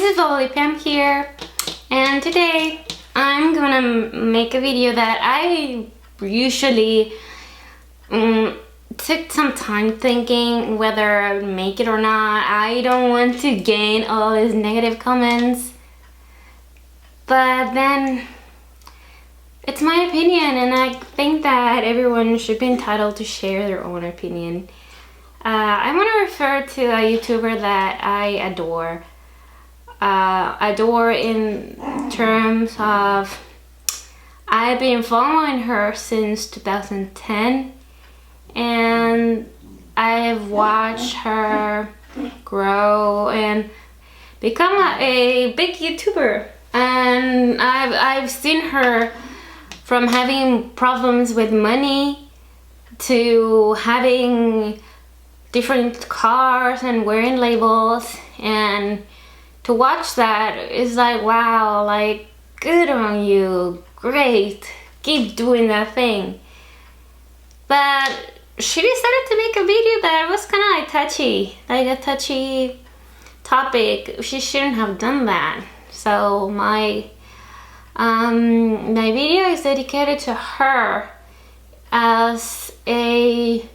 is Pam here, and today I'm gonna make a video that I usually took some time thinking whether I would make it or not. I don't want to gain all these negative comments, but then it's my opinion, and I think that everyone should be entitled to share their own opinion. I want to refer to a YouTuber that I adore. Adore in terms of I've been following her since 2010, and I've watched her grow and become a big YouTuber. And I've seen her from having problems with money to having different cars and wearing labels, and to watch that is like, wow, like, good on you, great, keep doing that thing. But she decided to make a video that was kind of like a touchy topic. She shouldn't have done that. So my video is dedicated to her as a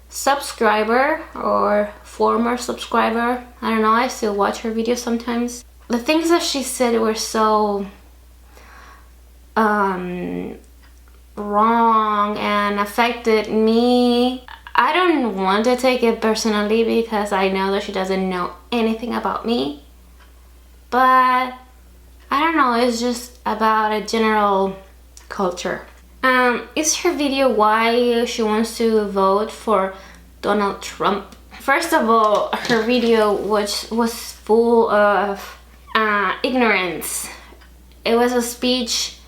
subscriber or former subscriber. I don't know, I still watch her videos sometimes. The things that she said were so wrong and affected me. I don't want to take it personally because I know that she doesn't know anything about me, but I don't know, it's just about a general culture. Is her video why she wants to vote for Donald Trump? First of all, her video was full of ignorance. It was a speech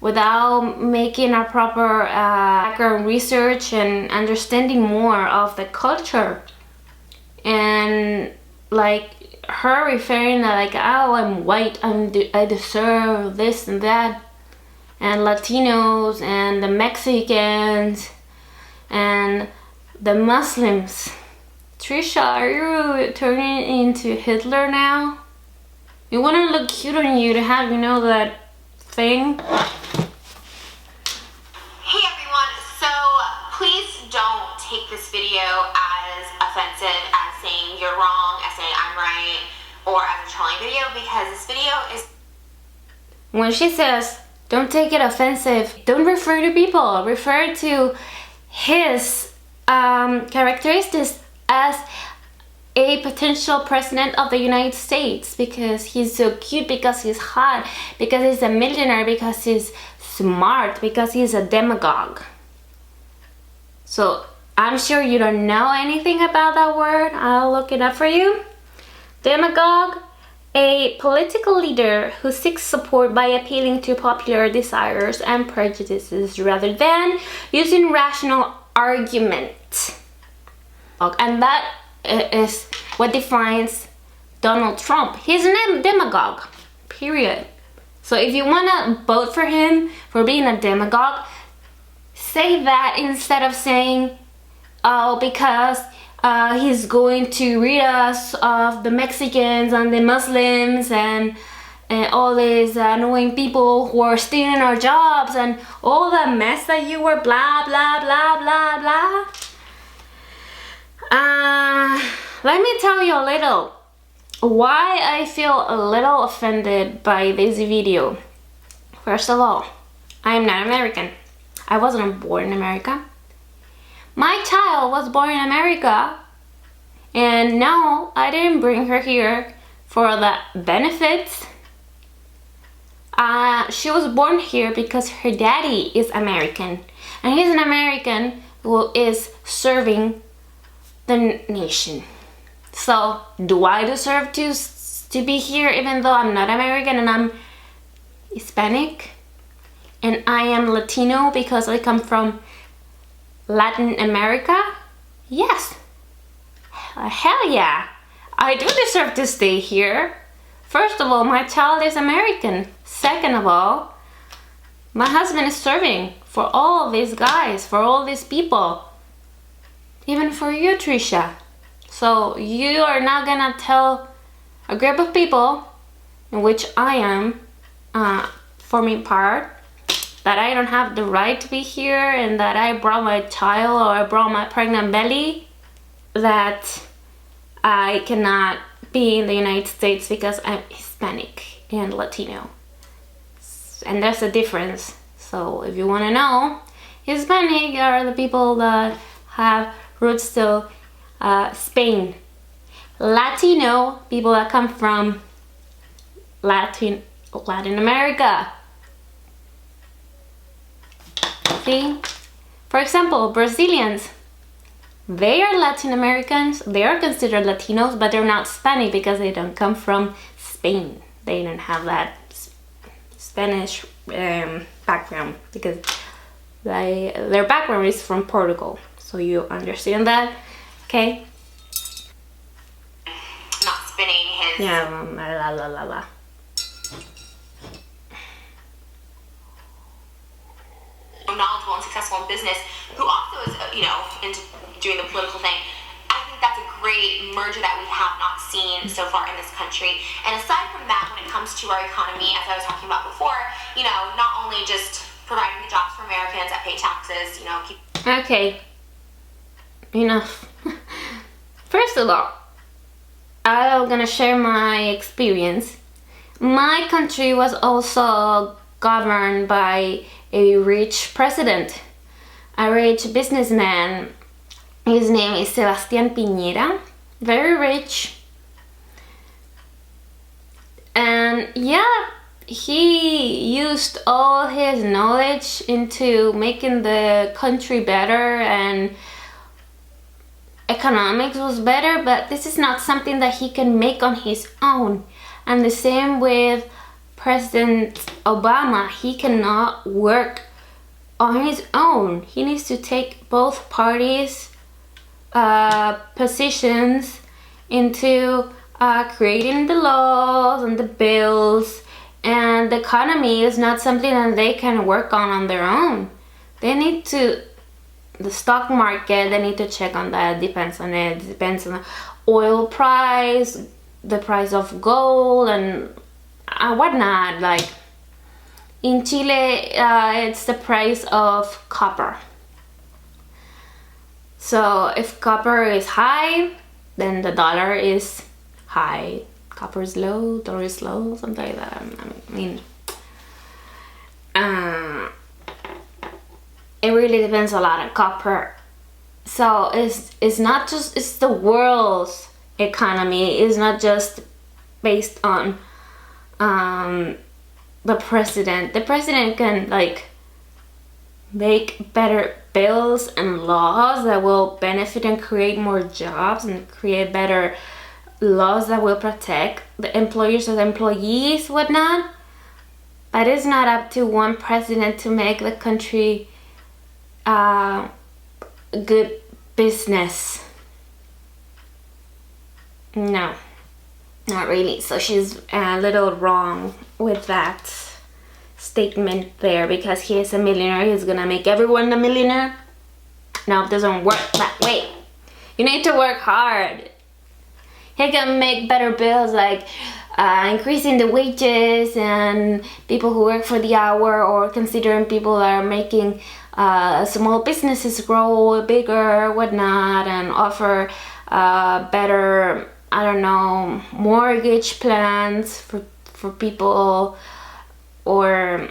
without making a proper background research and understanding more of the culture. And like her referring to like, oh, I'm white, I deserve this and that, and Latinos and the Mexicans and the Muslims. Trisha, are you turning into Hitler now? You want to look cute on you to have, you know, that thing? Hey everyone, so please don't take this video as offensive, as saying you're wrong, as saying I'm right, or as a trolling video, because this video is... When she says, don't take it offensive, don't refer to people, refer to his characteristics as a potential president of the United States, because he's so cute, because he's hot, because he's a millionaire, because he's smart, because he's a demagogue. So I'm sure you don't know anything about that word. I'll look it up for you. Demagogue, a political leader who seeks support by appealing to popular desires and prejudices rather than using rational argument. And that is what defines Donald Trump. He's a demagogue, period. So if you want to vote for him for being a demagogue, say that instead of saying, oh, because he's going to rid us of the Mexicans and the Muslims and all these annoying people who are stealing our jobs and all the mess that you were blah blah blah blah blah. Let me tell you a little why I feel a little offended by this video. First of all, I'm not American. I wasn't born in America. My child was born in America, and no, I didn't bring her here for the benefits. She was born here because her daddy is American, and he's an American who is serving the nation. So do I deserve to be here even though I'm not American and I'm Hispanic and I am Latino because I come from Latin America? Yes, hell yeah, I do deserve to stay here. First of all, my child is American. Second of all, my husband is serving for all these guys, for all these people. Even for you, Trisha. So you are not gonna tell a group of people in which I am forming part, that I don't have the right to be here, and that I brought my child or I brought my pregnant belly, that I cannot be in the United States because I'm Hispanic and Latino. And there's a difference. So if you want to know, Hispanic are the people that have roots to Spain. Latino, people that come from Latin America. See? For example, Brazilians, they are Latin Americans, they are considered Latinos, but they're not Hispanic because they don't come from Spain. They don't have that Spanish background, because their background is from Portugal. So you understand that? Okay? Not spinning his... Yeah, la la la la. knowledgeable and successful in business, who also is, into doing the political thing. I think that's a great merger that we have not seen so far in this country. And aside from that, when it comes to our economy, as I was talking about before, not only just providing the jobs for Americans that pay taxes, Okay, enough. First of all, I'm gonna share my experience. My country was also governed by a rich president, a rich businessman. His name is Sebastián Piñera, very rich. And yeah, he used all his knowledge into making the country better, and economics was better, but this is not something that he can make on his own. And the same with President Obama. He cannot work on his own. He needs to take both parties' positions into creating the laws and the bills, and the economy is not something that they can work on their own. They need to, the stock market, they need to check on that. Depends on it. Depends on the oil price, the price of gold, and whatnot. Like in Chile, it's the price of copper. So if copper is high, then the dollar is high. Copper is low, dollar is low, something like that. I mean, it really depends a lot on copper. So it's not just, it's the world's economy. It's not just based on the president. The president can make better bills and laws that will benefit and create more jobs, and create better laws that will protect the employers or the employees, whatnot. But it's not up to one president to make the country good business. No, not really. So she's a little wrong with that statement there, because he is a millionaire, he's gonna make everyone a millionaire. No, it doesn't work that way. You need to work hard. He can make better bills, like increasing the wages and people who work for the hour, or considering people that are making small businesses grow bigger, whatnot, and offer better, I don't know, mortgage plans for people, or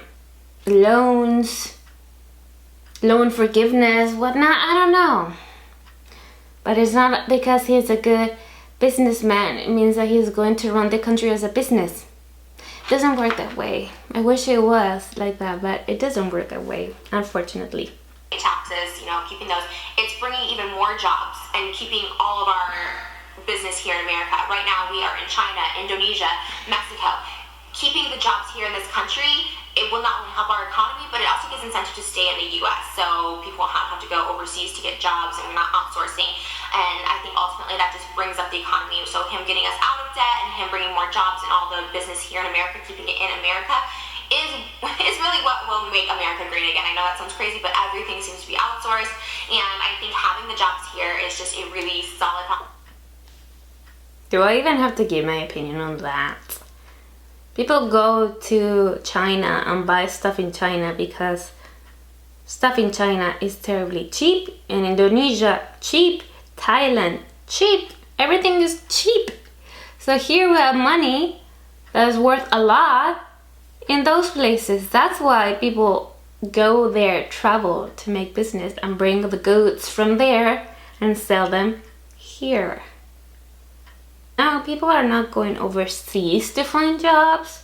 loan forgiveness, whatnot. I don't know. But it's not because he's a good businessman, it means that he's going to run the country as a business. It doesn't work that way. I wish it was like that, but it doesn't work that way, unfortunately. Taxes, keeping those, it's bringing even more jobs and keeping all of our business here in America. Right now we are in China, Indonesia, Mexico. Keeping the jobs here in this country, it will not only help our economy, but it also gives incentive to stay in the U.S. So people won't have to go overseas to get jobs, and we're not outsourcing. And I think ultimately that just brings up the economy. So him getting us out of debt and him bringing more jobs and all the business here in America, keeping it in America, is really what will make America great again. I know that sounds crazy, but everything seems to be outsourced, and I think having the jobs here is just a really solid. Do I even have to give my opinion on that? People go to China and buy stuff in China because stuff in China is terribly cheap. In Indonesia, cheap. Thailand, cheap. Everything is cheap. So here we have money that is worth a lot in those places. That's why people go there, travel to make business and bring the goods from there and sell them here. Now, people are not going overseas to find jobs.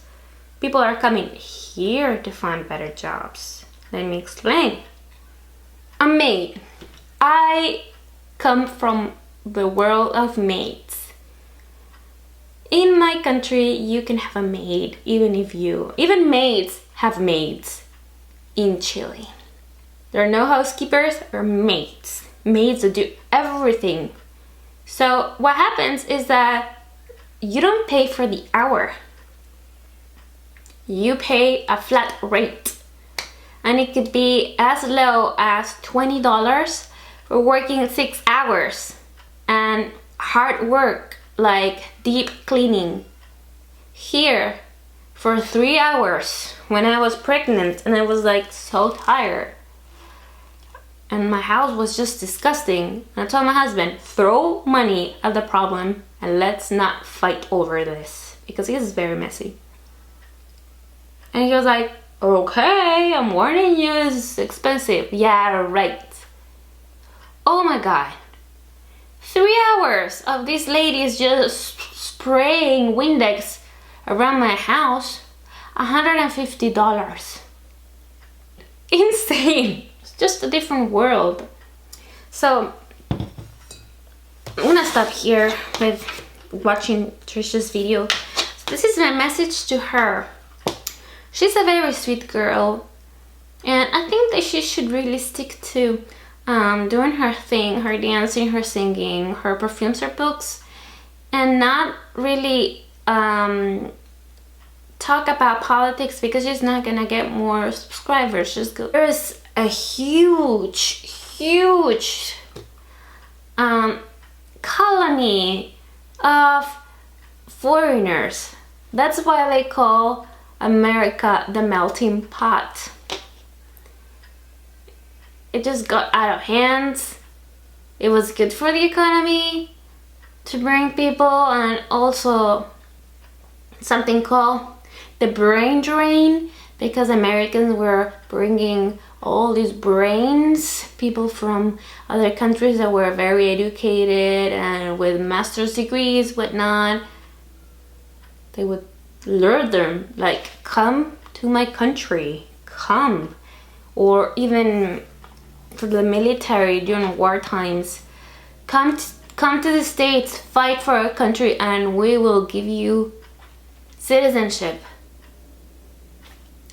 People are coming here to find better jobs. Let me explain. A maid. I come from the world of maids. In my country, you can have a maid even maids have maids in Chile. There are no housekeepers or maids. Maids do everything. So what happens is that you don't pay for the hour. You pay a flat rate. And it could be as low as $20 for working 6 hours. And hard work like deep cleaning. Here, for 3 hours, when I was pregnant and I was like so tired. And my house was just disgusting. And I told my husband, throw money at the problem and let's not fight over this. Because it is very messy. And he was like, okay, I'm warning you, it's expensive. Yeah, right. Oh my God. 3 hours of these ladies just spraying Windex around my house. $150. Insane. It's just a different world. So I'm gonna stop here with watching Trisha's video. So this is my message to her. She's a very sweet girl, and I think that she should really stick to doing her thing, her dancing, her singing, her perfumes, her books, and not really talk about politics, because she's not gonna get more subscribers. There's a huge colony of foreigners. That's why they call America the melting pot. It just got out of hands. It was good for the economy to bring people, and also something called the brain drain, because Americans were bringing all these brains, people from other countries that were very educated and with master's degrees, whatnot. They would lure them, like, come to my country, come. Or even for the military during war times, come to the States, fight for our country, and we will give you citizenship.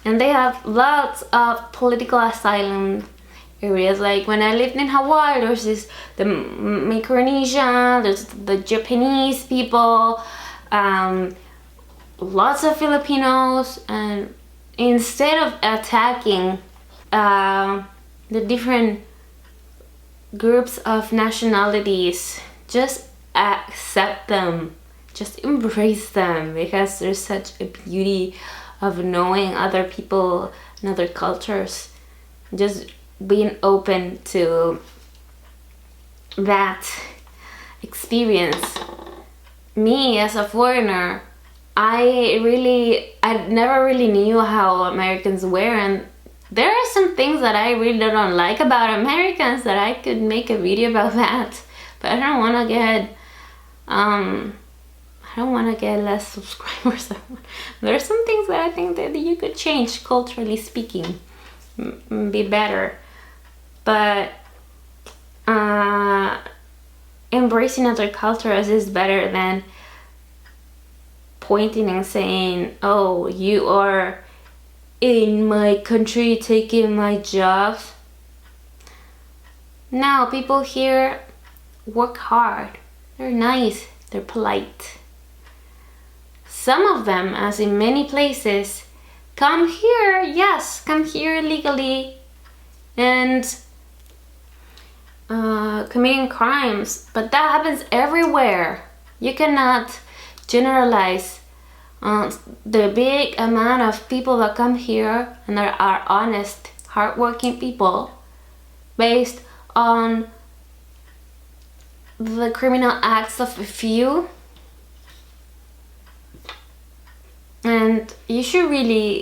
And they have lots of political asylum areas. Like when I lived in Hawaii, there's the Micronesia, there's the Japanese people, lots of Filipinos. And instead of attacking the different groups of nationalities, just accept them, just embrace them, because there's such a beauty of knowing other people and other cultures, just being open to that experience. Me as a foreigner, I never really knew how Americans were, and there are some things that I really don't like about Americans that I could make a video about that, but I don't want to get less subscribers. There are some things that I think that you could change, culturally speaking, be better. But embracing other cultures is better than pointing and saying, oh, you are in my country taking my jobs. No, people here work hard. They're nice. They're polite. Some of them, as in many places, come here, yes, come here illegally and committing crimes. But that happens everywhere. You cannot generalize uh, the big amount of people that come here and are honest, hardworking people, based on the criminal acts of a few. And you should really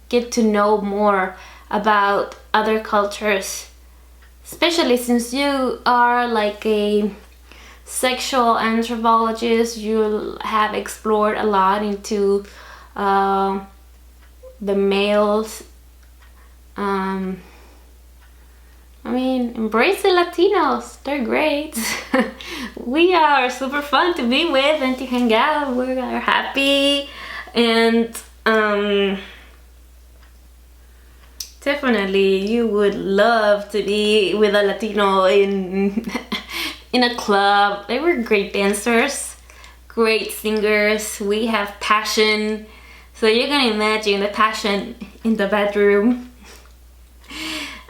get to know more about other cultures, especially since you are like a sexual anthropologist. You have explored a lot into the males. I mean, embrace the Latinos. They're great. We are super fun to be with and to hang out. We are happy, and definitely you would love to be with a Latino in in a club. They were great dancers, great singers. We have passion. So you can imagine the passion in the bedroom.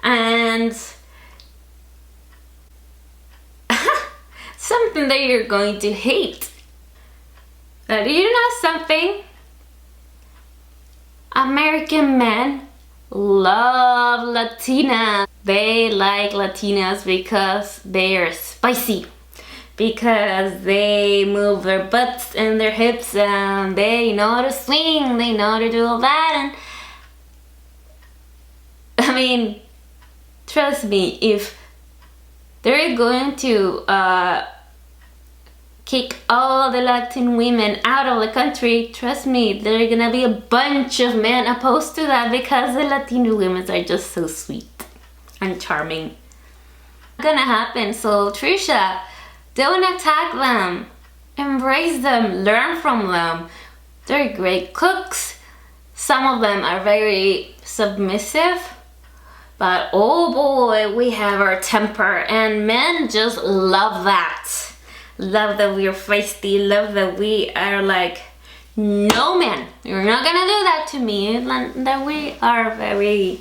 And something that you're going to hate. Do you know something? American men love Latinas. They like Latinas because they are spicy, because they move their butts and their hips, and they know how to swing, they know how to do all that. And I mean, trust me, if they're going to kick all the Latin women out of the country, trust me, there are gonna be a bunch of men opposed to that, because the Latino women are just so sweet and charming. It's gonna happen. So Trisha, don't attack them, embrace them, learn from them. They're great cooks. Some of them are very submissive, but oh boy, we have our temper, and men just love that. Love that we are feisty, love that we are like, no man, you're not gonna do that to me. That we are very,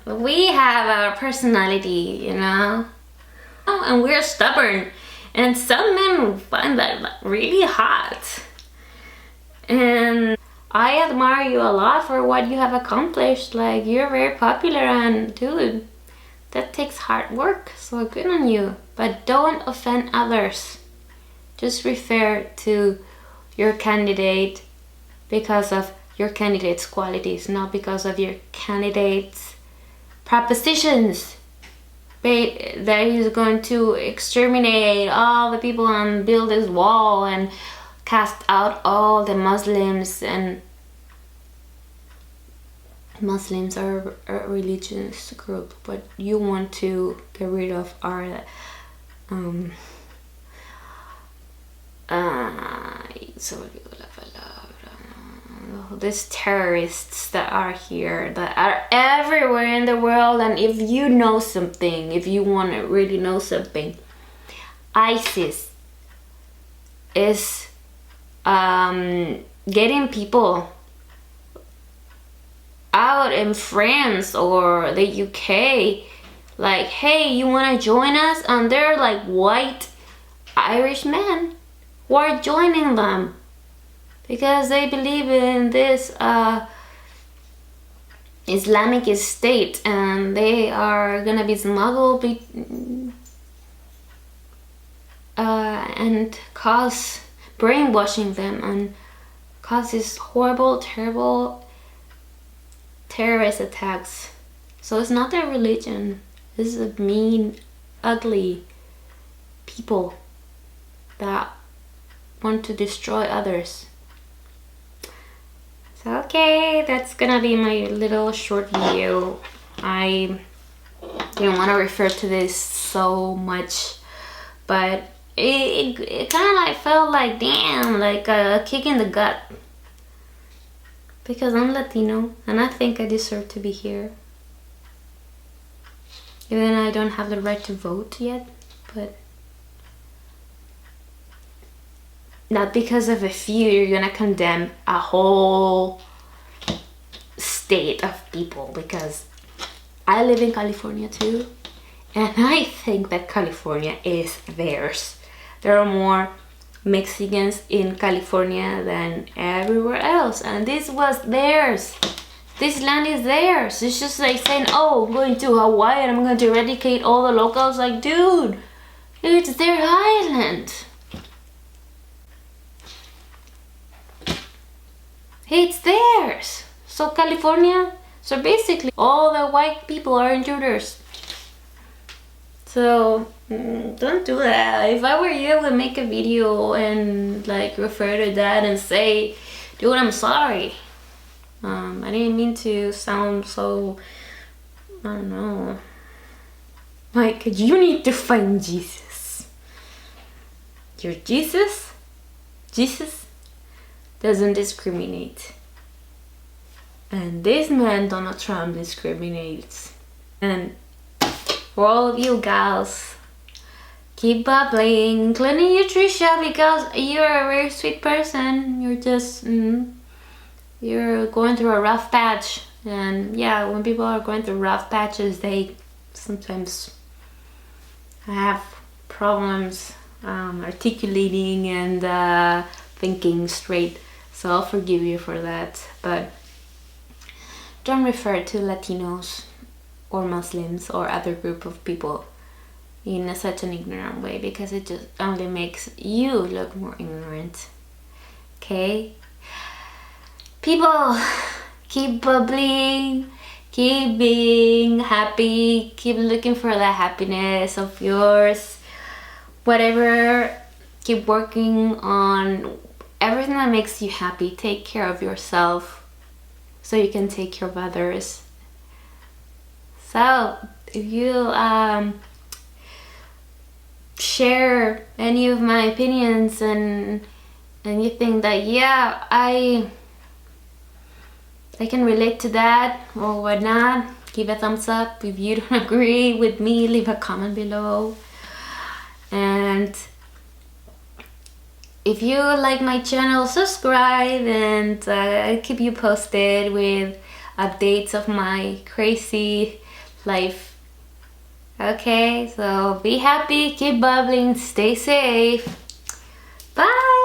we have our personality, you know, and we're stubborn. And some men find that really hot. And I admire you a lot for what you have accomplished. Like, you're very popular, and dude, that takes hard work, so good on you. But don't offend others. Just refer to your candidate because of your candidate's qualities, not because of your candidate's propositions. That he's going to exterminate all the people and build this wall and cast out all the Muslims. And Muslims are a religious group, but you want to get rid of our these terrorists that are here, that are everywhere in the world. And if you know something, if you want to really know something, ISIS is getting people out in France or the UK, like, hey, you want to join us? And they're like white Irish men who are joining them because they believe in this Islamic state, and they are gonna be smuggled and cause brainwashing them and cause these horrible, terrible terrorist attacks. So it's not their religion. This is a mean, ugly people that want to destroy others. So okay, that's gonna be my little short video. I didn't want to refer to this so much, but it kind of like felt like, damn, like a kick in the gut, because I'm Latino and I think I deserve to be here. Even I don't have the right to vote yet, but not because of a few you're gonna condemn a whole state of people, because I live in California too, and I think that California is theirs. There are more Mexicans in California than everywhere else, and this was theirs. This land is theirs. It's just like saying, oh, I'm going to Hawaii and I'm going to eradicate all the locals. Like, dude, it's their island. It's theirs. So California, so basically all the white people are intruders. So don't do that. If I were you, I would make a video and like refer to that and say, dude, I'm sorry. I didn't mean to sound so, I don't know, like, you need to find Jesus. Your Jesus doesn't discriminate. And this man, Donald Trump, discriminates. And for all of you gals, keep bubbling, including you, Trisha, because you're a very sweet person. You're just, you're going through a rough patch. And yeah, when people are going through rough patches, they sometimes have problems articulating and thinking straight. So I'll forgive you for that. But don't refer to Latinos or Muslims or other group of people in such an ignorant way, because it just only makes you look more ignorant. Okay? People, keep bubbling, keep being happy, keep looking for the happiness of yours. Whatever, keep working on everything that makes you happy. Take care of yourself so you can take care of others. So, if you share any of my opinions and you think that, yeah, I can relate to that or whatnot, give a thumbs up. If you don't agree with me, leave a comment below. And if you like my channel, subscribe, and I'll keep you posted with updates of my crazy life. Okay, so be happy, keep bubbling, stay safe. Bye!